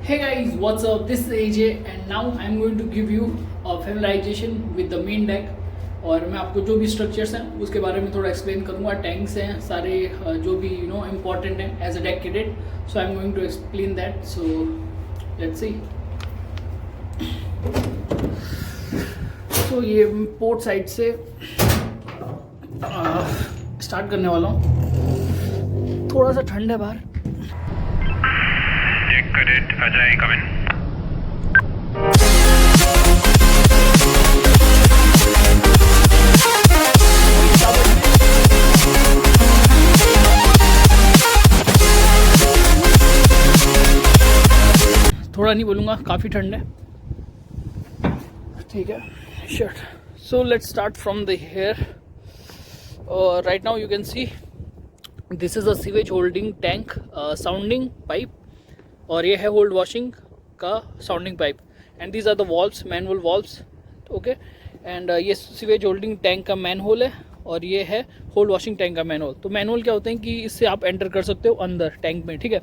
Hey guys, what's up? This is AJ and now I'm going to give you a familiarization with the main deck. और मैं आपको जो भी structures हैं उसके बारे में थोड़ा एक्सप्लेन करूँगा. टैंक्स हैं सारे जो भी इम्पॉर्टेंट हैं as a deck cadet. So I am going to explain that. So let's see. तो ये पोर्ट साइड से स्टार्ट करने वाला हूँ. थोड़ा सा ठंड है बाहर. Deck Cadet Ajay, come in. थोड़ा नहीं बोलूँगा, काफ़ी ठंड है. ठीक है, shirt. So let's start from the here. Right now you can see this is a sewage holding tank sounding pipe. और ये है होल्ड वॉशिंग का sounding pipe. And these are the valves, manual valves. Okay. And ये sewage holding tank का manhole है और ये है होल्ड वॉशिंग टैंक का मैन होल. तो मैन होल क्या होते हैं कि इससे आप एंटर कर सकते हो अंदर टैंक में. ठीक है.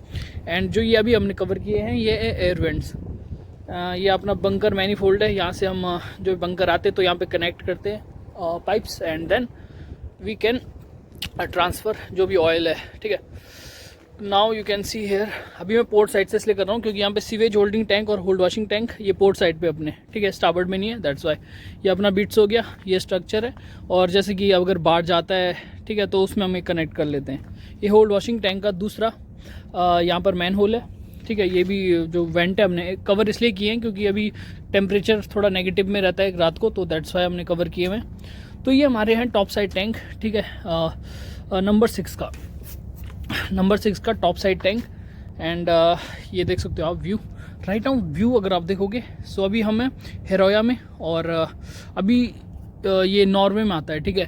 एंड जो ये अभी हमने कवर किए हैं ये है एयर वेंट्स. ये अपना बंकर मैनीफोल्ड है. यहाँ से हम जो बंकर आते हैं तो यहाँ पे कनेक्ट करते हैं pipes and then we can transfer जो भी ऑयल है. ठीक है. Now you can see here. अभी मैं पोर्ट साइड से इसलिए कर रहा हूँ क्योंकि यहाँ पे सीवेज होल्डिंग टैंक और होल्ड वॉशिंग टैंक ये पोर्ट साइड पे अपने. ठीक है. स्टारबोर्ड में नहीं है, दैट्स वाई. ये अपना बीट्स हो गया, ये स्ट्रक्चर है. और जैसे कि अगर बाहर जाता है, ठीक है, तो उसमें हम कनेक्ट कर लेते हैं. ये होल्ड वॉशिंग टैंक का दूसरा यहाँ पर मैन होल है. ठीक है. ये भी जो वेंट है हमने कवर इसलिए किए हैं क्योंकि अभी टेम्परेचर थोड़ा नेगेटिव में रहता है रात को, तो दैट्स वाई हमने कवर किए हुए हैं. तो ये हमारे हैं टॉप साइड टैंक. ठीक है. नंबर 6 का टॉप साइड टैंक. एंड ये देख सकते हो आप व्यू. राइट नाउ व्यू अगर आप देखोगे सो अभी हम हैं हेरोया में और अभी ये नॉर्वे में आता है. ठीक है.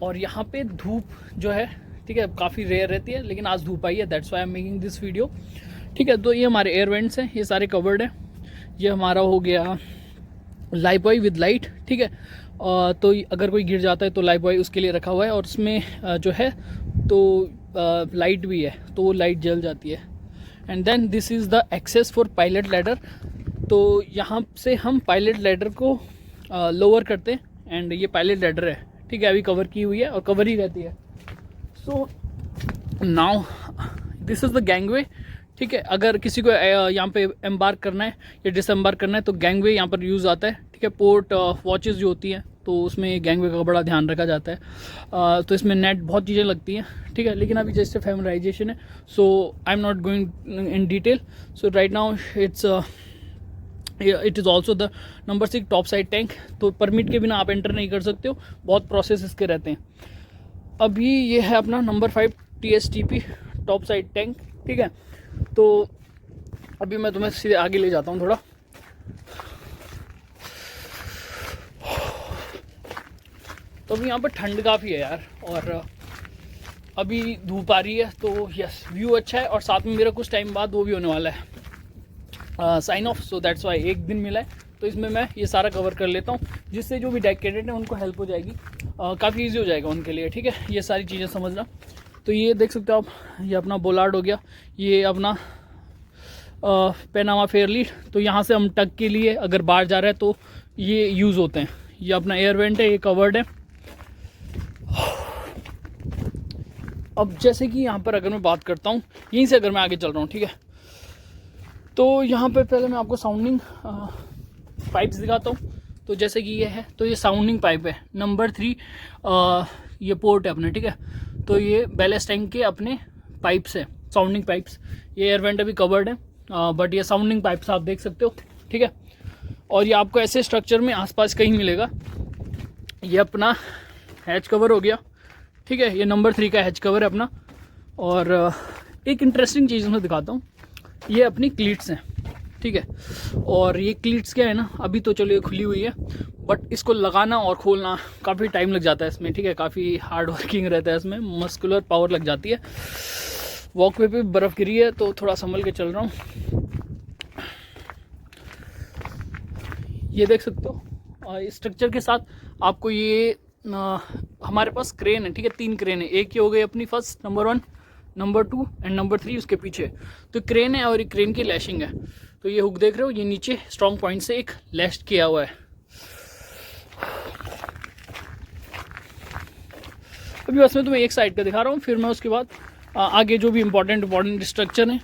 और यहाँ पे धूप जो है, ठीक है, काफ़ी रेयर रहती है, लेकिन आज धूप आई है, that's why I am making this video. ठीक है. तो ये हमारे एयर वेंट्स हैं, ये सारे कवर्ड हैं. ये हमारा हो गया लाइफ बॉय विद लाइट. ठीक है. तो अगर कोई गिर जाता है तो लाइफ बॉय उसके लिए रखा हुआ है और उसमें जो है तो लाइट भी है, तो वो लाइट जल जाती है. And then this is the access for pilot ladder. तो यहाँ से हम पायलट लैडर को लोअर करते हैं. एंड ये पायलट लैडर है. ठीक है. अभी कवर की हुई है और कवर ही रहती है. So now this is the gangway. ठीक है. अगर किसी को यहाँ पे एम्बार्क करना है या डिसएम्बार्क करना है तो गैंगवे यहाँ पर यूज़ आता है. ठीक है. पोर्ट वॉचेस जो होती हैं तो उसमें गैंगवे का बड़ा ध्यान रखा जाता है. तो इसमें नेट बहुत चीज़ें लगती हैं. ठीक है. लेकिन अभी जैसे फैमिलाइजेशन है, so I am not going in detail. So right now it is also the number 6 top side tank. तो परमिट के बिना आप एंटर नहीं कर सकते हो, बहुत प्रोसेस इसके रहते हैं. अभी ये है अपना number 5 TSTP top side tank. ठीक है. तो अभी मैं तुम्हें सीधे आगे ले जाता हूँ थोड़ा. तो अभी यहाँ पर ठंड काफ़ी है यार और अभी धूप आ रही है. तो यस, व्यू अच्छा है और साथ में मेरा कुछ टाइम बाद वो भी होने वाला है sign off. So that's why एक दिन मिला है तो इसमें मैं ये सारा कवर कर लेता हूँ, जिससे जो भी डेक कैडेट है उनको हेल्प हो जाएगी. काफ़ी ईजी हो जाएगा उनके लिए. ठीक है. ये सारी चीज़ें समझना. तो ये देख सकते हो आप, ये अपना बोलार्ड हो गया, ये अपना पैनामा फेयरली. तो यहाँ से हम टक के लिए अगर बाहर जा रहे हैं तो ये यूज़ होते हैं. ये अपना एयर वेंट है, ये कवर्ड है. अब जैसे कि यहाँ पर अगर मैं बात करता हूँ, यहीं से अगर मैं आगे चल रहा हूँ, ठीक है, तो यहाँ पे पहले मैं आपको साउंडिंग पाइप्स दिखाता हूँ. तो जैसे कि ये है, तो ये साउंडिंग पाइप है नंबर 3. ये पोर्ट है अपने. ठीक है. तो ये बैलेस्ट टैंक के अपने पाइप्स है, साउंडिंग पाइप्स. ये एयर वेंट अभी कवर्ड है बट ये साउंडिंग पाइप्स आप देख सकते हो. ठीक है. और ये आपको ऐसे स्ट्रक्चर में आसपास कहीं मिलेगा. ये अपना हैच कवर हो गया. ठीक है. ये नंबर 3 का हैच कवर है अपना. और एक इंटरेस्टिंग चीज़ मैं दिखाता हूँ. ये अपनी क्लीट्स हैं. ठीक है. और ये क्लीट्स क्या है ना, अभी तो चलो ये खुली हुई है बट इसको लगाना और खोलना काफ़ी टाइम लग जाता है इसमें. ठीक है. काफ़ी हार्ड वर्किंग रहता है इसमें, मस्कुलर पावर लग जाती है. वॉकवे पे बर्फ़ गिरी है तो थोड़ा संभल के चल रहा हूँ. ये देख सकते हो इस स्ट्रक्चर के साथ आपको ये हमारे पास क्रेन है. ठीक है. 3 क्रेन है. एक ये हो गई अपनी first number 1, number 2 and number 3 उसके पीछे. तो क्रेन है और ये क्रेन की लैशिंग है. तो ये हुक देख रहे हो, ये नीचे स्ट्रॉन्ग पॉइंट से एक लैश किया हुआ है। अभी बस मैं तुम्हें एक साइड का दिखा रहा हूँ, फिर मैं उसके बाद आगे जो भी इम्पोर्टेंट स्ट्रक्चर हैं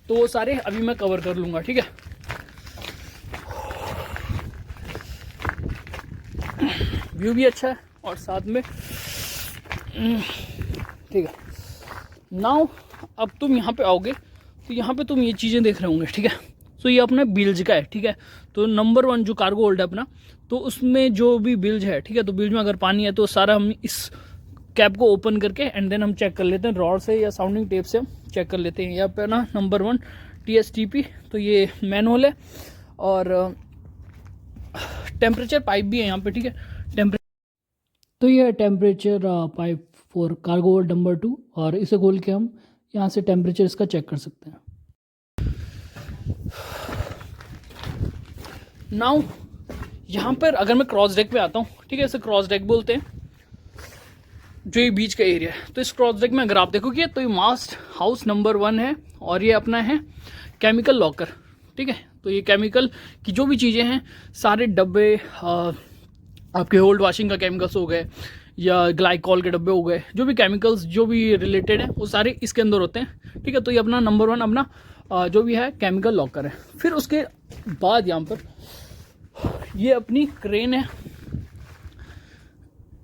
तो वो सारे अभी मैं कवर कर लूँगा, ठीक है। व्यू भी अच्छा है और साथ में ठीक है। नाउ अब तुम यहाँ पे आओगे तो यहाँ पे तुम ये चीज़ें देख रहे होंगे, ठीक है। तो ये अपना बिल्ज का है, ठीक है। तो नंबर 1 जो कार्गो होल्ड है अपना, तो उसमें जो भी बिल्ज है, ठीक है, तो बिल्ज में अगर पानी है तो सारा हम इस कैप को ओपन करके एंड देन हम चेक कर लेते हैं रॉड से या साउंडिंग टेप से हम चेक कर लेते हैं। यहाँ पे ना नंबर 1 TSTP, तो ये मैनहोल है और टेम्परेचर पाइप भी है यहाँ पे, ठीक है। तो ये temperature pipe for cargo hold number 2 और इसे खोल के हम यहाँ से टेम्परेचर इसका चेक कर सकते हैं। नाउ यहाँ पर अगर मैं क्रॉस डेक पे आता हूँ, ठीक है, इसे क्रॉस डेक बोलते हैं, जो ये बीच का एरिया है। तो इस क्रॉस डेक में अगर आप देखोगे तो ये मास्ट हाउस नंबर 1 है और ये अपना है केमिकल लॉकर, ठीक है। तो ये केमिकल की जो भी चीज़ें हैं, सारे डब्बे, आपके होल्ड वॉशिंग का केमिकल्स हो गए या ग्लाइकॉल के डब्बे हो गए, जो भी केमिकल्स जो भी रिलेटेड हैं वो सारे इसके अंदर होते हैं, ठीक है। तो ये अपना नंबर 1 अपना जो भी है केमिकल लॉकर है। फिर उसके बाद यहाँ पर ये अपनी क्रेन है,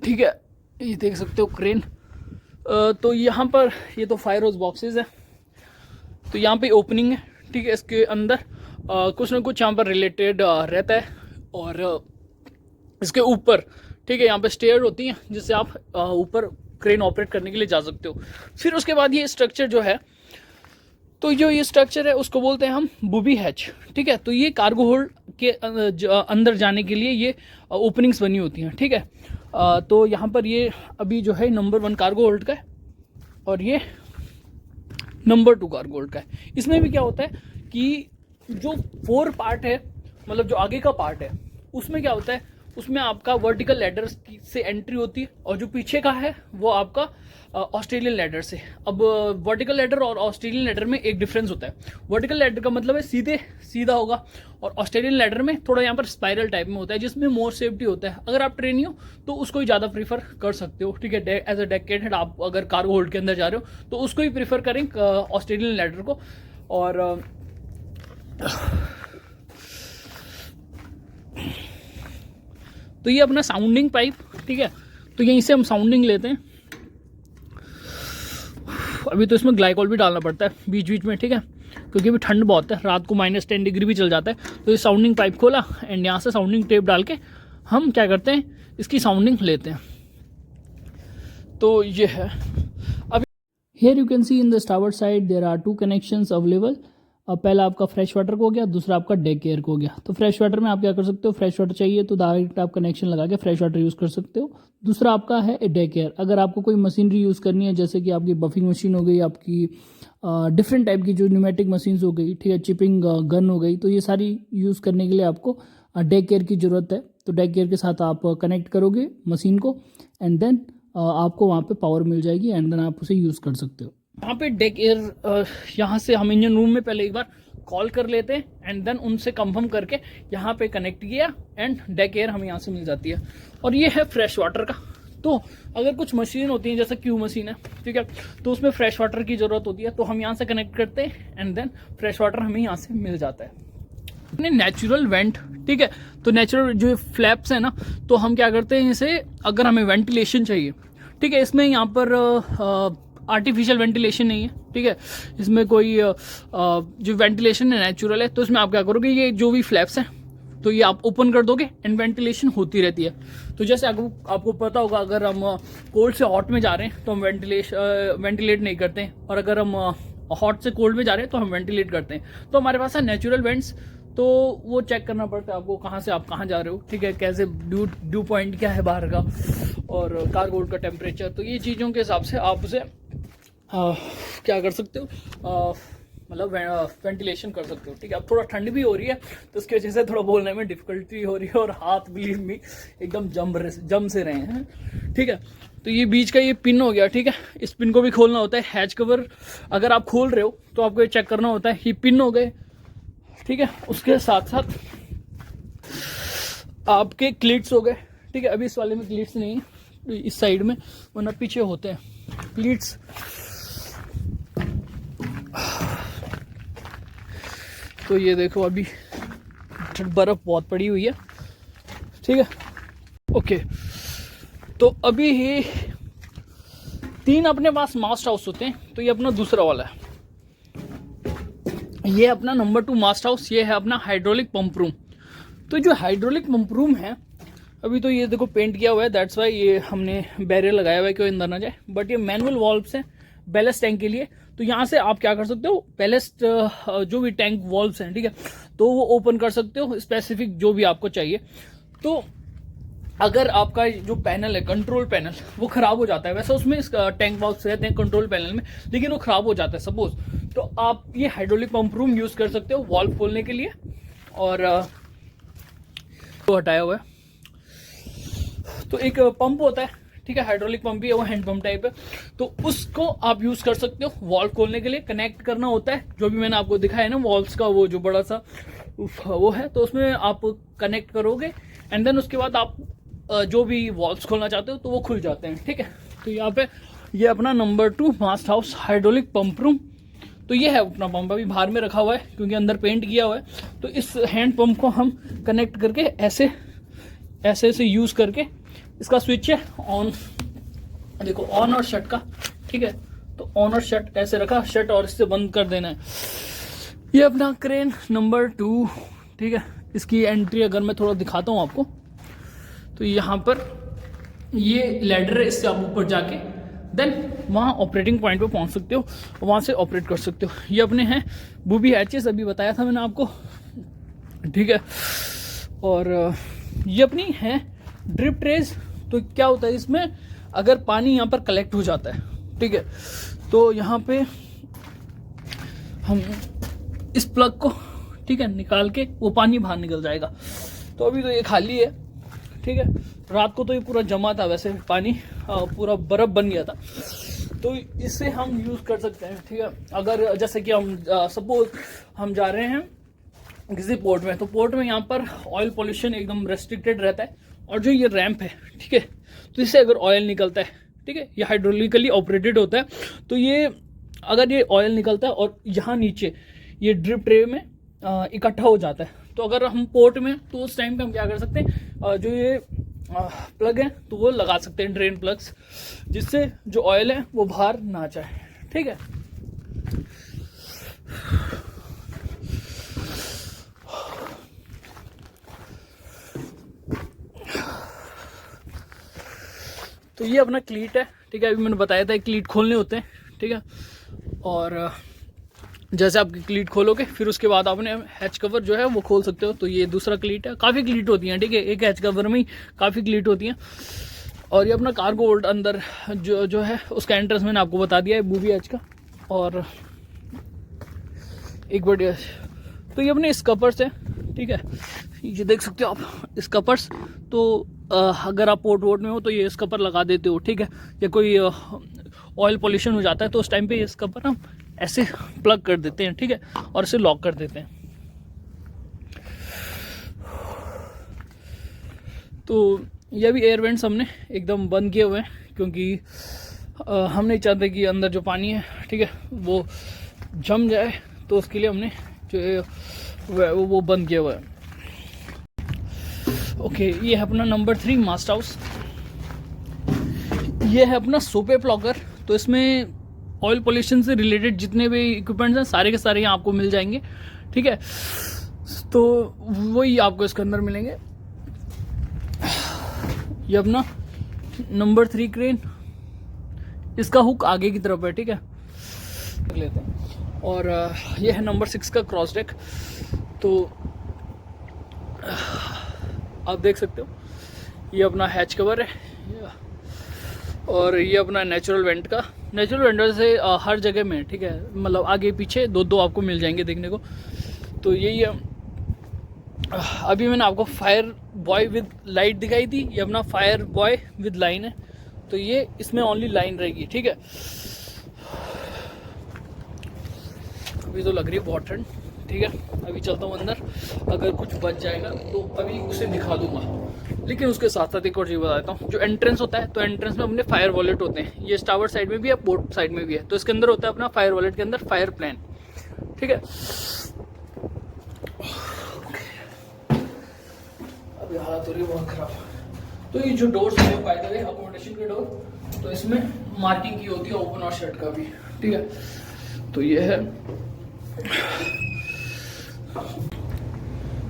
ठीक है, ये देख सकते हो क्रेन। तो यहाँ पर ये तो फायर होस बॉक्सेस है, तो यहाँ पे ओपनिंग है, ठीक है। इसके अंदर कुछ ना कुछ यहाँ पर रिलेटेड रहता है और इसके ऊपर, ठीक है, यहाँ पे स्टेयर होती हैं जिससे आप ऊपर क्रेन ऑपरेट करने के लिए जा सकते हो। फिर उसके बाद ये स्ट्रक्चर जो है, तो जो ये स्ट्रक्चर है उसको बोलते हैं हम बुबी हैच, ठीक है। तो ये कार्गो होल्ड के अंदर जाने के लिए ये ओपनिंग्स बनी होती हैं, ठीक है। तो यहाँ पर ये अभी जो है नंबर 1 कार्गो होल्ड का है और ये नंबर 2 कार्गो होल्ड का है। इसमें भी क्या होता है कि जो 4 पार्ट है, मतलब जो आगे का पार्ट है, उसमें क्या होता है, उसमें आपका वर्टिकल लैडर से एंट्री होती है और जो पीछे का है वो आपका ऑस्ट्रेलियन लैडर से। अब वर्टिकल लैडर और ऑस्ट्रेलियन लैडर में एक डिफरेंस होता है। वर्टिकल लैडर का मतलब है सीधा होगा और ऑस्ट्रेलियन लैडर में थोड़ा यहाँ पर स्पाइरल टाइप में होता है, जिसमें मोर सेफ्टी होता है। अगर आप ट्रेनी हो तो उसको ही ज़्यादा प्रीफर कर सकते हो, ठीक है। एज अ डेक हेड आप अगर कार्गो होल्ड के अंदर जा रहे हो तो उसको ही प्रीफर करें, ऑस्ट्रेलियन लैडर को। और तो ये अपना साउंडिंग पाइप, ठीक है, तो यहीं से हम साउंडिंग लेते हैं। अभी तो इसमें ग्लाइकॉल भी डालना पड़ता है बीच बीच में, ठीक है, क्योंकि अभी ठंड बहुत है, रात को -10 डिग्री भी चल जाता है। तो ये साउंडिंग पाइप खोला एंड यहाँ से साउंडिंग टेप डाल के हम क्या करते हैं, इसकी साउंडिंग लेते हैं। तो ये है। अब here you can see in the starboard side there are 2 connections available. अब पहला आपका फ्रेश वाटर को हो गया, दूसरा आपका डेक एयर को हो गया। तो फ्रेश वाटर में आप क्या कर सकते हो, फ्रेश वाटर चाहिए तो डायरेक्ट आप कनेक्शन लगा के फ्रेश वाटर यूज़ कर सकते हो। दूसरा आपका है डेक एयर। अगर आपको कोई मशीनरी यूज़ करनी है, जैसे कि आपकी बफिंग मशीन हो गई, आपकी डिफरेंट टाइप की जो न्यूमेटिक मशीन्स हो गई, ठीक है, चिपिंग गन हो गई, तो ये सारी यूज़ करने के लिए आपको डेक एयर की ज़रूरत है। तो डेक एयर के साथ आप कनेक्ट करोगे मशीन को एंड देन आपको वहाँ पे पावर मिल जाएगी एंड देन आप उसे यूज़ कर सकते हो। यहाँ पे डेक एयर, यहाँ से हम इंजन रूम में पहले एक बार कॉल कर लेते हैं एंड देन उनसे कंफर्म करके यहाँ पे कनेक्ट किया एंड डेक एयर हमें यहाँ से मिल जाती है। और ये है फ्रेश वाटर का। तो अगर कुछ मशीन होती है जैसे क्यू मशीन है, ठीक है, तो उसमें फ्रेश वाटर की ज़रूरत होती है, तो हम यहाँ से कनेक्ट करते हैं एंड देन फ्रेश वाटर हमें यहाँ से मिल जाता है। नेचुरल वेंट, ठीक है, तो नेचुरल जो फ्लैप्स है ना, तो हम क्या करते हैं, इसे अगर हमें वेंटिलेशन चाहिए, ठीक है, इसमें यहाँ पर आर्टिफिशियल वेंटिलेशन नहीं है, ठीक है, इसमें कोई जो वेंटिलेशन है नेचुरल है। तो इसमें आप क्या करोगे, ये जो भी फ्लैप्स हैं तो ये आप ओपन कर दोगे एंड वेंटिलेशन होती रहती है। तो जैसे आपको पता होगा, अगर हम कोल्ड से हॉट में जा रहे हैं तो हम वेंटिलेट नहीं करते हैं, और अगर हम हॉट से कोल्ड में जा रहे हैं तो हम वेंटिलेट करते हैं। तो हमारे पास है नेचुरल वेंट्स, तो वो चेक करना पड़ता है आपको कहाँ से आप कहाँ जा रहे हो, ठीक है, कैसे ड्यू पॉइंट क्या है बाहर का और कार्गो होल्ड का टेम्परेचर। तो ये चीज़ों के हिसाब से आप उसे क्या कर सकते हो, मतलब वेंटिलेशन कर सकते हो, ठीक है। अब थोड़ा ठंड भी हो रही है तो उसकी वजह से थोड़ा बोलने में डिफिकल्टी हो रही है और हाथ बिलीव मी एकदम जम से रहे हैं, ठीक है। तो ये बीच का ये पिन हो गया, ठीक है, इस पिन को भी खोलना होता है। हैच कवर अगर आप खोल रहे हो तो आपको ये चेक करना होता है, ये पिन हो गए ठीक है। उसके साथ साथ आपके क्लीट्स हो गए, ठीक है। अभी इस वाले में क्लीट्स नहीं है, इस साइड में, वरना पीछे होते हैं क्लीट्स। तो ये देखो अभी बर्फ बहुत पड़ी हुई है, ठीक है। ओके, तो अभी ये 3 अपने पास मास्ट हाउस होते हैं। तो ये अपना दूसरा वाला है, ये अपना नंबर 2 मास्ट हाउस। ये है अपना हाइड्रोलिक पंप रूम। तो जो हाइड्रोलिक पंप रूम है, अभी तो ये देखो पेंट किया हुआ है, दैट्स वाई ये हमने बैरियर लगाया हुआ है कि वो अंदर ना जाए। बट ये मैनुअल वॉल्व्स हैं बैलेस्ट टैंक के लिए। तो यहाँ से आप क्या कर सकते हो, बैलेस्ट जो भी टैंक वॉल्व्स हैं, ठीक है, तो वो ओपन कर सकते हो स्पेसिफिक जो भी आपको चाहिए। तो अगर आपका जो पैनल है, कंट्रोल पैनल, वो खराब हो जाता है, वैसे उसमें टैंक वॉल्व्स रहते हैं कंट्रोल पैनल में, लेकिन वो खराब हो जाता है सपोज, तो आप ये हाइड्रोलिक पंप रूम यूज कर सकते हो वॉल्व खोलने के लिए। और तो हटाया हुआ है, तो एक पंप होता है, ठीक है, हाइड्रोलिक पंप भी है, वो हैंड पंप टाइप है। तो उसको आप यूज कर सकते हो वॉल्व खोलने के लिए। कनेक्ट करना होता है, जो भी मैंने आपको दिखाया है ना वॉल्व्स का, वो जो बड़ा सा वो है, तो उसमें आप कनेक्ट करोगे एंड देन उसके बाद आप जो भी वॉल्व्स खोलना चाहते हो तो वो खुल जाते हैं, ठीक है। तो यहाँ पे ये अपना नंबर 2 मास्ट हाउस हाइड्रोलिक पंप रूम। तो ये है अपना पंप, अभी बाहर में रखा हुआ है क्योंकि अंदर पेंट किया हुआ है। तो इस हैंड पंप को हम कनेक्ट करके ऐसे ऐसे ऐसे यूज करके, इसका स्विच है ऑन, देखो ऑन और शट का, ठीक है। तो ऑन और शट ऐसे रखा, शट और इससे बंद कर देना है। ये अपना क्रेन नंबर 2, ठीक है। इसकी एंट्री अगर मैं थोड़ा दिखाता हूँ आपको, तो यहाँ पर ये लैडर है, इससे आप ऊपर जाके देन वहाँ ऑपरेटिंग पॉइंट पे पहुँच सकते हो, वहाँ से ऑपरेट कर सकते हो। ये अपने हैं बूबी हैचेस, अभी बताया था मैंने आपको, ठीक है। और ये अपनी है ड्रिप ट्रेज। तो क्या होता है इसमें, अगर पानी यहाँ पर कलेक्ट हो जाता है, ठीक है, तो यहाँ पे हम इस प्लग को, ठीक है, निकाल के वो पानी बाहर निकल जाएगा। तो अभी तो ये खाली है, ठीक है। रात को तो ये पूरा जमा था, वैसे पानी पूरा बर्फ बन गया था। तो इससे हम यूज कर सकते हैं, ठीक है। अगर जैसे कि हम सपोज हम जा रहे हैं किसी पोर्ट में, तो पोर्ट में यहाँ पर ऑयल पोल्यूशन एकदम रेस्ट्रिक्टेड रहता है, और जो ये रैंप है, ठीक है, तो इससे अगर ऑयल निकलता है, ठीक है, ये हाइड्रोलिकली ऑपरेटेड होता है, तो ये अगर ये ऑयल निकलता है और यहाँ नीचे ये ड्रिप ट्रे में इकट्ठा हो जाता है, तो अगर हम पोर्ट में, तो उस टाइम पे हम क्या कर सकते हैं, जो ये प्लग है तो वो लगा सकते हैं, ड्रेन प्लग्स, जिससे जो ऑयल है वो बाहर ना जाए, ठीक है। तो ये अपना क्लीट है, ठीक है। अभी मैंने बताया था क्लीट खोलने होते हैं, ठीक है। और जैसे आप क्लीट खोलोगे, फिर उसके बाद आपने हैच कवर जो है वो खोल सकते हो। तो ये दूसरा क्लीट है, काफ़ी क्लीट होती हैं, ठीक है, एक हैच कवर में ही काफ़ी क्लीट होती हैं। और ये अपना कार्गो होल्ड अंदर जो है उसका एंट्रेंस मैंने आपको बता दिया है बूबी हैच का। और एक बढ़िया, तो ये अपने स्कपर्स है, ठीक है, ये देख सकते हो आप स्कपर्स। तो अगर आप पोर्ट वोर्ट में हो तो ये स्कपर लगा देते हो, ठीक है। या कोई ऑयल पोल्यूशन हो जाता है तो उस टाइम पे ये स्कपर हम ऐसे प्लग कर देते हैं, ठीक है, और इसे लॉक कर देते हैं। तो ये भी एयर वेंट्स हमने एकदम बंद किए हुए हैं, क्योंकि हम नहीं चाहते कि अंदर जो पानी है, ठीक है, वो जम जाए। तो उसके लिए हमने जो वो बंद किया हुआ है। ओके, ये है अपना नंबर 3 मास्ट हाउस। ये है अपना सोपे प्लॉगर। तो इसमें ऑयल पोल्यूशन से रिलेटेड जितने भी इक्विपमेंट्स हैं सारे के सारे यहाँ आपको मिल जाएंगे, ठीक है। तो वही आपको इसके अंदर मिलेंगे। ये अपना नंबर 3 क्रेन, इसका हुक आगे की तरफ है, ठीक है, लेते हैं। और ये है नंबर 6 का क्रॉस डेक। तो आप देख सकते हो ये अपना हैच कवर है, और ये अपना नेचुरल वेंट का, नेचुरल वेंट से हर जगह में, ठीक है, मतलब आगे पीछे दो आपको मिल जाएंगे देखने को। तो यही है। अभी मैंने आपको फायर बॉय विद लाइट दिखाई थी, ये अपना फायर बॉय विद लाइन है। तो ये इसमें ओनली लाइन रहेगी, ठीक है। अभी तो लग रही है बहुत ठंड, ठीक है, अभी चलता हूँ अंदर, अगर कुछ बच जाएगा तो अभी उसे दिखा दूंगा। लेकिन उसके साथ साथ एक और चीज़ बता देता हूँ, जो एंट्रेंस होता है तो एंट्रेंस में अपने फायर वॉलेट होते हैं, ये स्टारबोर्ड साइड में भी है, पोर्ट साइड में भी है। तो इसके अंदर होता है अपना फायर वॉलेट के अंदर फायर प्लान, ठीक है। अभी हालत हो रही है बहुत खराब। तो ये जो डोर्स है बाय द वे अकोमोडेशन के डोर, तो इसमें मार्किंग की होती है ओपन और शट का भी, ठीक है। तो ये है।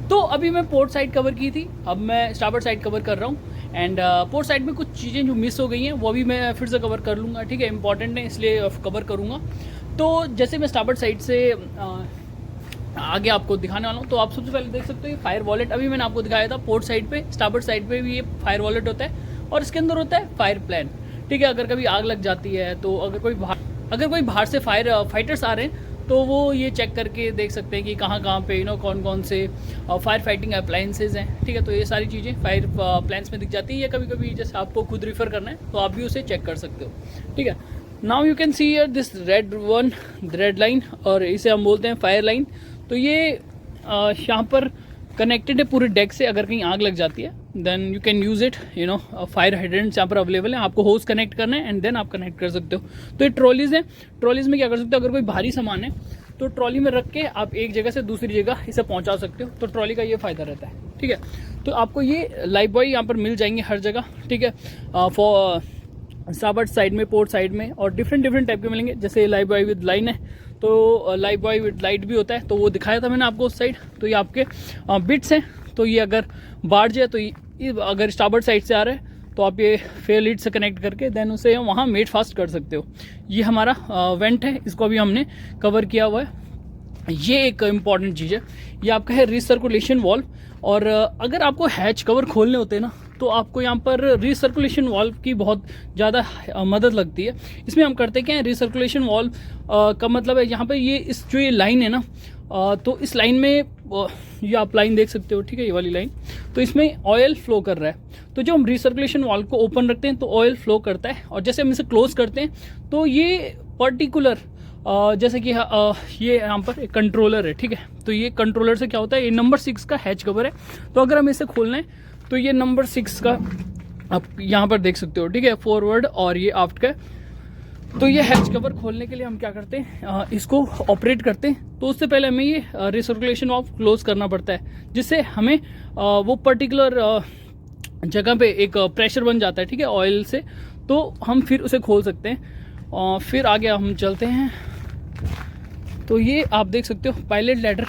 तो अभी मैं पोर्ट साइड कवर की थी, अब मैं स्टारबोर्ड साइड कवर कर रहा हूँ। एंड पोर्ट साइड में कुछ चीज़ें जो मिस हो गई हैं वो भी मैं फिर से कवर कर लूँगा, ठीक है। इंपॉर्टेंट है इसलिए कवर करूँगा। तो जैसे मैं स्टारबोर्ड साइड से आगे आपको दिखाने वाला हूँ, तो आप सबसे पहले देख सकते हो ये फायर वॉलेट अभी मैंने आपको दिखाया था। पोर्ट साइड पे, स्टारबोर्ड साइड पे भी ये फायर वॉलेट होता है और इसके अंदर होता है फायर प्लान, ठीक है। अगर कभी आग लग जाती है तो अगर कोई बाहर से फाइटर्स आ रहे हैं तो वो ये चेक करके देख सकते हैं कि कहाँ पे कौन कौन से फायर फाइटिंग अप्लायंसेज हैं, ठीक है। तो ये सारी चीज़ें फायर प्लान्स में दिख जाती है, या कभी कभी जैसे आपको खुद रिफ़र करना है तो आप भी उसे चेक कर सकते हो, ठीक है। Now you can see here this red line, और इसे हम बोलते हैं फायर लाइन। तो ये यहाँ पर कनेक्टेड है पूरे डेक से। अगर कहीं आग लग जाती है then you can use it, fire hydrants यहाँ पर अवेलेबल है, आपको होस कनेक्ट करना है एंड देन आप कनेक्ट कर सकते हो। तो ये ट्रॉलीज़ हैं, ट्रॉलीज़ में क्या कर सकते हो, अगर कोई भारी सामान है तो ट्रॉली में रख के आप एक जगह से दूसरी जगह इसे पहुँचा सकते हो। तो ट्रॉली का ये फ़ायदा रहता है, ठीक है। तो आपको ये लाइफ बॉय यहाँ पर मिल जाएंगे हर जगह, ठीक है। फॉर स्टारबोर्ड साइड में, पोर्ट साइड में, और डिफरेंट टाइप के मिलेंगे। जैसे लाइफ बॉय विद लाइन है, तो लाइफ बॉय विद लाइट भी होता है, तो वो दिखाया था मैंने आपको उस साइड। तो ये आपके बिट्स हैं, तो ये अगर बाढ़ जाए तो अगर स्टारबोर्ड साइड से आ रहा है तो आप ये फेयर लीड से कनेक्ट करके देन उसे वहाँ मेड फास्ट कर सकते हो। ये हमारा वेंट है, इसको अभी हमने कवर किया हुआ है। ये एक इम्पॉर्टेंट चीज़ है, ये आपका है रिसर्कुलेशन वाल्व। और अगर आपको हैच कवर खोलने होते हैं ना, तो आपको यहाँ पर रिसर्कुलेशन वाल्व की बहुत ज़्यादा मदद लगती है। इसमें हम करते क्या है, रिसर्कुलेशन वाल्व का मतलब है यहाँ पे ये लाइन है ना, तो इस लाइन में ये आप लाइन देख सकते हो, ठीक है, ये वाली लाइन। तो इसमें ऑयल फ्लो कर रहा है, तो जब हम रिसर्कुलेशन वाल्व को ओपन रखते हैं तो ऑयल फ्लो करता है, और जैसे हम इसे क्लोज करते हैं तो ये पर्टिकुलर जैसे कि ये यहाँ पर एक कंट्रोलर है, ठीक है। तो ये कंट्रोलर से क्या होता है, ये नंबर 6 का हैच कवर है। तो अगर हम इसे खोलना है तो ये नंबर 6 का आप यहाँ पर देख सकते हो, ठीक है, फॉरवर्ड और ये आफ्ट का। तो ये हैच कवर खोलने के लिए हम क्या करते हैं, इसको ऑपरेट करते हैं। तो उससे पहले हमें ये रिसर्कुलेशन ऑफ क्लोज करना पड़ता है, जिससे हमें वो पर्टिकुलर जगह पे एक प्रेशर बन जाता है, ठीक है, ऑयल से। तो हम फिर उसे खोल सकते हैं। फिर आगे हम चलते हैं। तो ये आप देख सकते हो पायलट लैडर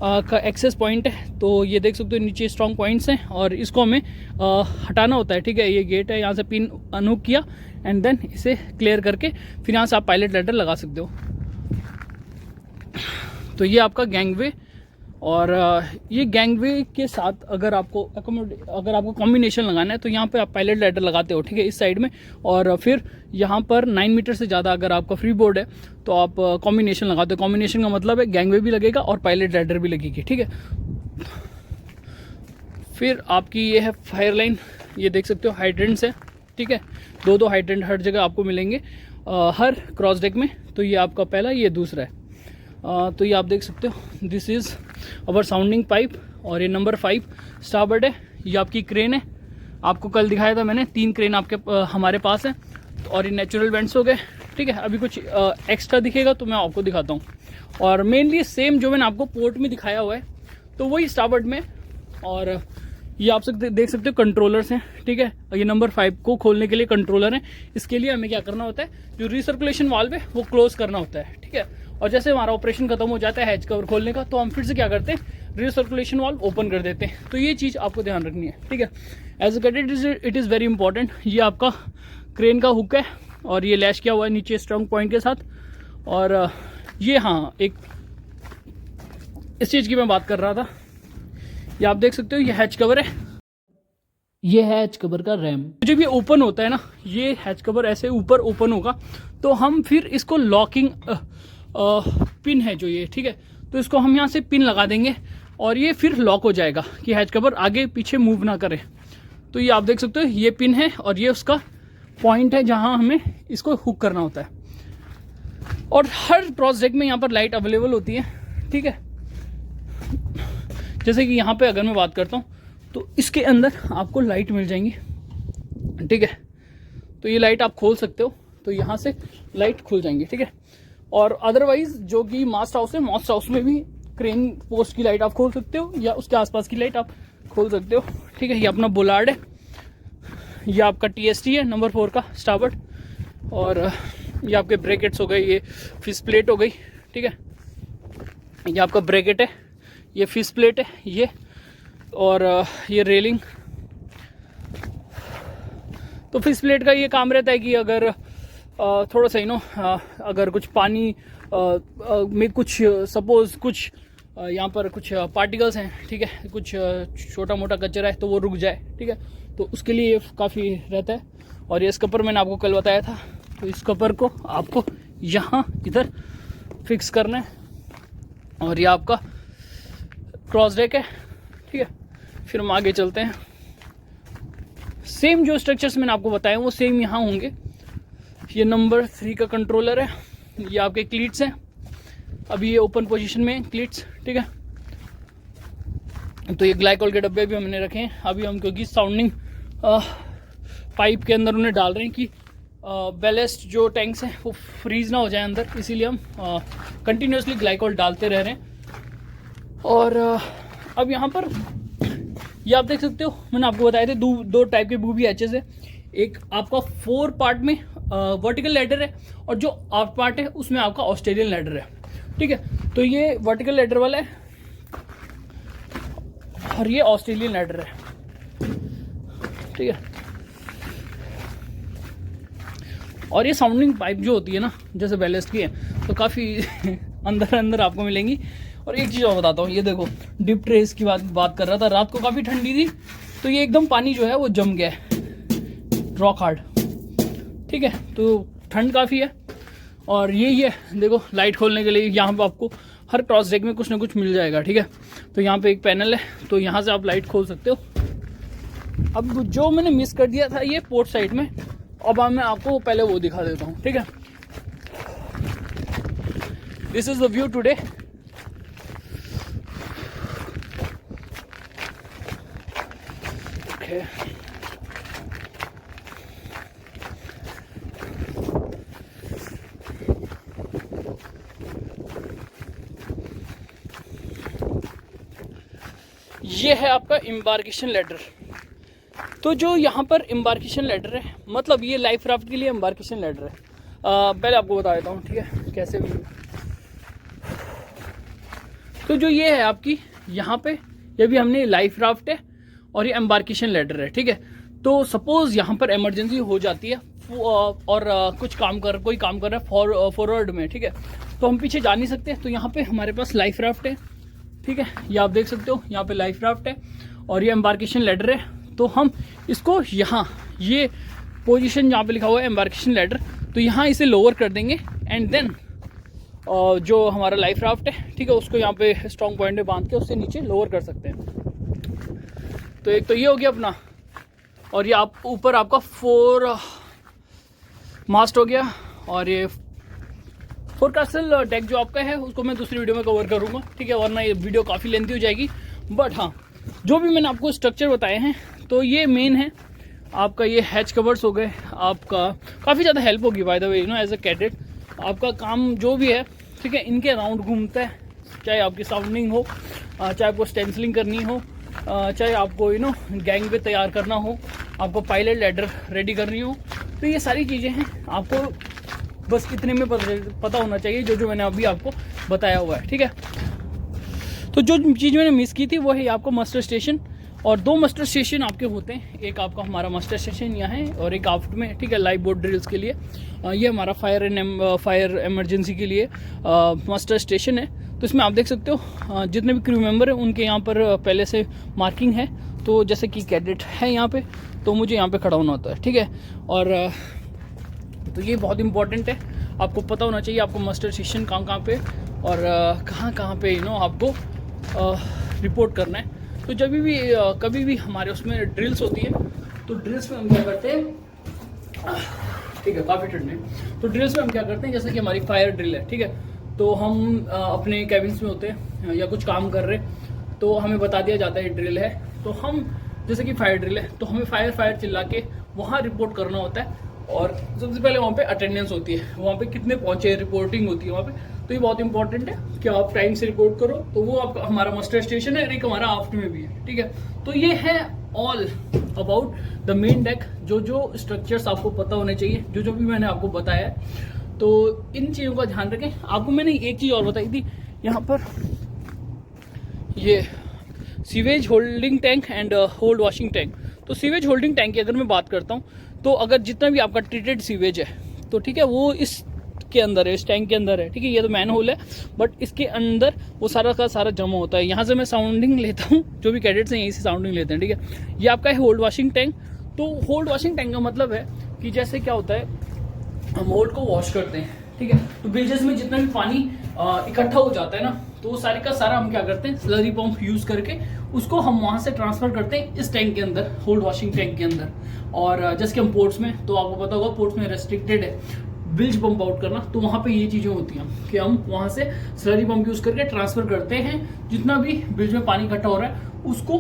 का एक्सेस पॉइंट है। तो ये देख सकते हो नीचे स्ट्रॉन्ग पॉइंट्स हैं, और इसको हमें हटाना होता है, ठीक है। ये गेट है, यहाँ से पिन अनहुक किया एंड देन इसे क्लियर करके फिर यहाँ से आप पायलट लैडर लगा सकते हो। तो ये आपका गैंगवे, और ये गैंगवे के साथ अगर आपको कॉम्बिनेशन लगाना है तो यहाँ पे आप पायलट लैडर लगाते हो, ठीक है, इस साइड में। और फिर यहाँ पर 9 मीटर से ज़्यादा अगर आपका फ्री बोर्ड है तो आप कॉम्बिनेशन लगाते हो। कॉम्बिनेशन का मतलब है गैंगवे भी लगेगा और पायलट लैडर भी लगेगी, ठीक है। फिर आपकी ये है फायर लाइन, ये देख सकते हो हाइड्रेंट्स है, ठीक है। 2 हाइड्रेंट हर जगह आपको मिलेंगे हर क्रॉस डेक में। तो ये आपका पहला, ये दूसरा है। तो ये आप देख सकते हो this is our sounding pipe, और ये नंबर 5 स्टारबोर्ड है। ये आपकी क्रेन है, आपको कल दिखाया था मैंने, 3 क्रेन आपके हमारे पास है। और ये नेचुरल वेंट्स हो गए, ठीक है। अभी कुछ एक्स्ट्रा दिखेगा तो मैं आपको दिखाता हूँ। और मेनली सेम जो मैंने आपको पोर्ट में दिखाया हुआ है तो वही स्टारबोर्ड में। और ये आप देख सकते हो कंट्रोलर्स हैं, ठीक है। ये नंबर 5 को खोलने के लिए कंट्रोलर है। इसके लिए हमें क्या करना होता है, जो रिसर्कुलेशन वाल्व है वो क्लोज करना होता है, ठीक है। और जैसे हमारा ऑपरेशन खत्म हो जाता है हैच कवर खोलने का, तो हम फिर से क्या करते हैं, रिसर्कुलेशन वाल्व ओपन कर देते हैं। तो ये चीज़ आपको ध्यान रखनी है, ठीक है। As a cadet it is very important. ये आपका क्रेन का हुक है, और ये लैश किया हुआ है नीचे स्ट्रॉन्ग पॉइंट के साथ। और ये हाँ, एक इस चीज़ की मैं बात कर रहा था, ये आप देख सकते हो, ये हैच कवर है, ये है हैच कवर का रैम। जब ये ओपन होता है ना, ये हैच कवर ऐसे ऊपर ओपन होगा, तो हम फिर इसको लॉकिंग पिन है जो ये, ठीक है, तो इसको हम यहाँ से पिन लगा देंगे और ये फिर लॉक हो जाएगा कि हैच कवर आगे पीछे मूव ना करे। तो ये आप देख सकते हो, ये पिन है और ये उसका पॉइंट है जहाँ हमें इसको हुक करना होता है। और हर क्रॉस डेक में यहाँ पर लाइट अवेलेबल होती है, ठीक है। जैसे कि यहाँ पे अगर मैं बात करता हूँ तो इसके अंदर आपको लाइट मिल जाएंगी, ठीक है। तो ये लाइट आप खोल सकते हो, तो यहाँ से लाइट खुल जाएंगी, ठीक है। और अदरवाइज जो कि मास्ट हाउस है, मास्ट हाउस में भी क्रेन पोस्ट की लाइट आप खोल सकते हो या उसके आसपास की लाइट आप खोल सकते हो, ठीक है। ये अपना बुलार्ड है, ये आपका TST है नंबर 4 का स्टार्बोर्ड, और ये आपके ब्रैकेट्स हो गए, ये फिश प्लेट हो गई, ठीक है। ये आपका ब्रैकेट है, ये फिश प्लेट है ये, और ये रेलिंग। तो फिश प्लेट का ये काम रहता है कि अगर थोड़ा सा अगर कुछ पानी में कुछ सपोज कुछ यहाँ पर कुछ पार्टिकल्स हैं, ठीक है, कुछ छोटा मोटा कचरा है तो वो रुक जाए, ठीक है। तो उसके लिए ये काफ़ी रहता है। और ये स्कपर मैंने आपको कल बताया था, तो इस स्कपर को आपको यहाँ इधर फिक्स करना है। और ये आपका क्रॉस डेक है, ठीक है। फिर हम आगे चलते हैं। सेम जो स्ट्रक्चर्स मैंने आपको बताए वो सेम यहाँ होंगे। ये नंबर 3 का कंट्रोलर है, ये आपके क्लीट्स हैं, अभी ये ओपन पोजीशन में क्लीट्स, ठीक है। तो ये ग्लाइकॉल के डब्बे भी हमने रखे हैं अभी हम, क्योंकि साउंडिंग पाइप के अंदर उन्हें डाल रहे हैं कि बैलेस्ट जो टैंक्स हैं वो फ्रीज ना हो जाए अंदर, इसीलिए हम कंटिन्यूसली ग्लाइकॉल डालते रह रहे हैं। और अब यहाँ पर ये आप देख सकते हो, मैंने आपको बताया थे दो टाइप के बूबी हैचेस है। एक आपका 4 पार्ट में वर्टिकल लैडर है, और जो 8 पार्ट है उसमें आपका ऑस्ट्रेलियन लैडर है, ठीक है। तो ये वर्टिकल लैडर वाला है और ये ऑस्ट्रेलियन लैडर है, ठीक है। और ये साउंडिंग पाइप जो होती है ना, जैसे बैलेस्ट की है, तो काफ़ी अंदर आपको मिलेंगी। और एक चीज़ और बताता हूँ, ये देखो डिप ट्रेस की बात कर रहा था, रात को काफ़ी ठंडी थी तो ये एकदम पानी जो है वो जम गया है, रॉक हार्ड, ठीक है। तो ठंड काफ़ी है। और यही है, देखो लाइट खोलने के लिए यहाँ पे आपको हर क्रॉस डेक में कुछ ना कुछ मिल जाएगा, ठीक है। तो यहाँ पे एक पैनल है, तो यहाँ से आप लाइट खोल सकते हो। अब जो मैंने मिस कर दिया था ये पोर्ट साइड में, अब मैं आपको पहले वो दिखा देता हूँ, ठीक है। This is the view today. Okay, ये है आपका एम्बार्केशन लैडर। तो जो यहाँ पर एम्बार्केशन लैडर है, मतलब ये लाइफ राफ्ट के लिए एम्बार्केशन लैडर है। पहले आपको बता देता हूँ, ठीक है, कैसे भी। तो जो ये है आपकी यहाँ पे, ये भी हमने लाइफ राफ्ट है और ये एम्बार्केशन लैडर है, ठीक है। तो सपोज यहाँ पर इमरजेंसी हो जाती है और कोई काम कर रहा है फॉरवर्ड में, ठीक है, तो हम पीछे जा नहीं सकते, तो यहाँ पे हमारे पास लाइफ राफ्ट है, ठीक है। ये आप देख सकते हो, यहाँ पे लाइफ राफ्ट है और ये एम्बार्केशन लैडर है। तो हम इसको यहाँ ये पोजीशन जहाँ पे लिखा हुआ है एम्बार्केशन लैडर, तो यहाँ इसे लोअर कर देंगे एंड देन जो हमारा लाइफ राफ्ट है, ठीक है, उसको यहाँ पे स्ट्रॉन्ग पॉइंट में बांध के उससे नीचे लोअर कर सकते हैं। तो एक तो ये हो गया अपना, और ये आप ऊपर आपका 4 मास्ट हो गया। और ये फोरकास्टल डेक जो आपका है उसको मैं दूसरी वीडियो में कवर करूँगा, ठीक है, वरना ये वीडियो काफ़ी लेंथी हो जाएगी। बट हाँ, जो भी मैंने आपको स्ट्रक्चर बताए हैं तो ये मेन है आपका। ये हैच कवर्स हो गए, आपका काफ़ी ज़्यादा हेल्प होगी by the way, as a cadet आपका काम जो भी है, ठीक है, इनके अराउंड घूमता है। चाहे आपकी साउंडिंग हो, चाहे आपको स्टेंसलिंग करनी हो, चाहे आपको गैंग पे तैयार करना हो, आपको पायलट लैडर रेडी करनी हो, तो ये सारी चीज़ें हैं। आपको बस इतने में पता होना चाहिए जो मैंने अभी आपको बताया हुआ है, ठीक है। तो जो चीज़ मैंने मिस की थी वो है आपको मस्टर स्टेशन, और 2 मस्टर स्टेशन आपके होते हैं। एक आपका हमारा मस्टर स्टेशन यहाँ है और एक आउट में, ठीक है, लाइव बोट ड्रिल्स के लिए। ये हमारा फायर इमरजेंसी के लिए मस्टर स्टेशन है। तो इसमें आप देख सकते हो जितने भी क्रू मेंबर हैं उनके यहाँ पर पहले से मार्किंग है। तो जैसे कि कैडेट है यहाँ पे, तो मुझे यहाँ पे खड़ा होना होता है, ठीक है। और तो ये बहुत इंपॉर्टेंट है, आपको पता होना चाहिए आपको मस्टर स्टेशन कहाँ पे और कहाँ पे आपको रिपोर्ट करना है। तो जब भी कभी भी हमारे उसमें ड्रिल्स होती है, तो ड्रिल्स में हम क्या करते हैं, ठीक है, काफ़ी ठंड है, तो ड्रिल्स में हम क्या करते हैं, जैसे कि हमारी फायर ड्रिल है, ठीक है, तो तो हम अपने कैबिन्स में होते हैं या कुछ काम कर रहे तो हमें बता दिया जाता है ड्रिल है, तो हम जैसे कि फायर ड्रिल है तो हमें फायर चिल्ला के वहाँ रिपोर्ट करना होता है। और सबसे पहले वहाँ पे अटेंडेंस होती है, वहाँ पे कितने पहुँचे, रिपोर्टिंग होती है वहाँ पे। तो ये बहुत इंपॉर्टेंट है कि आप टाइम से रिपोर्ट करो। तो वो आपका हमारा मस्टर स्टेशन है, एक हमारा आफ्ट में भी है, ठीक है। तो ये है all about the main deck, जो स्ट्रक्चर्स आपको पता होने चाहिए, जो भी मैंने आपको बताया है। तो इन चीज़ों का ध्यान रखें। आपको मैंने एक चीज़ और बताई थी, यहाँ पर ये sewage holding tank and hold washing tank. तो सीवेज होल्डिंग टैंक की अगर मैं बात करता हूँ तो अगर जितना भी आपका ट्रीटेड सीवेज है तो ठीक है वो इस के अंदर है, इस टैंक के अंदर है, ठीक है। ये तो मैन होल है बट इसके अंदर वो सारा का सारा जमा होता है। यहाँ से मैं साउंडिंग लेता हूँ, जो भी कैडेट्स हैं यहीं से साउंडिंग लेते हैं, ठीक है। ये आपका है होल्ड वॉशिंग टैंक। तो होल्ड वॉशिंग टैंक का मतलब है कि जैसे क्या होता है, हम होल्ड को वॉश करते हैं, ठीक है। तो ब्रिजेस में जितना भी पानी इकट्ठा हो जाता है ना, तो वो सारे का सारा हम क्या करते हैं, स्लरी पंप यूज करके उसको हम वहां से ट्रांसफर करते हैं इस टैंक के अंदर, होल्ड वॉशिंग टैंक के अंदर। और जैसे कि हम पोर्ट्स में, तो आपको पता होगा पोर्ट्स में रेस्ट्रिक्टेड है बिल्ज पंप आउट करना, तो वहाँ पे ये चीज़ें होती हैं कि हम वहाँ से स्लरी पंप यूज़ करके ट्रांसफ़र करते हैं जितना भी बिल्ज में पानी इकट्ठा हो रहा है उसको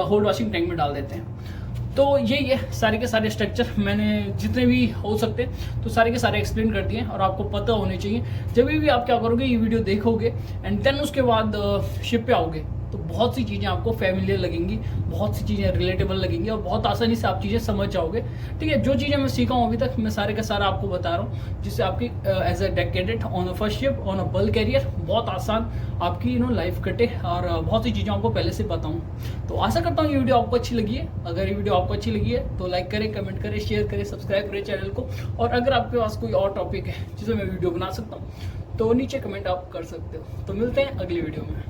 होल्ड वॉशिंग टैंक में डाल देते हैं। तो ये सारे के सारे स्ट्रक्चर मैंने जितने भी हो सकते तो सारे के सारे एक्सप्लेन कर दिए और आपको पता होने चाहिए। जब भी आप क्या करोगे, ये वीडियो देखोगे एंड देन उसके बाद शिप पे आओगे तो बहुत सी चीज़ें आपको फैमिलियर लगेंगी, बहुत सी चीज़ें रिलेटेबल लगेंगी और बहुत आसानी से आप चीज़ें समझ जाओगे, ठीक है। जो चीज़ें मैं सीखा हूँ अभी तक मैं सारे का सारा आपको बता रहा हूँ, जिससे आपकी as a deck cadet on a first ship on a bulk carrier बहुत आसान आपकी लाइफ कटे और बहुत सी चीज़ें आपको पहले से पता हूँ। तो आशा करता हूँ ये वीडियो आपको अच्छी लगी है। अगर ये वीडियो आपको अच्छी लगी है तो लाइक करें, कमेंट करें, शेयर करें, सब्सक्राइब करें चैनल को। और अगर आपके पास कोई और टॉपिक है जिसे मैं वीडियो बना सकता हूँ तो नीचे कमेंट आप कर सकते हो। तो मिलते हैं अगली वीडियो में।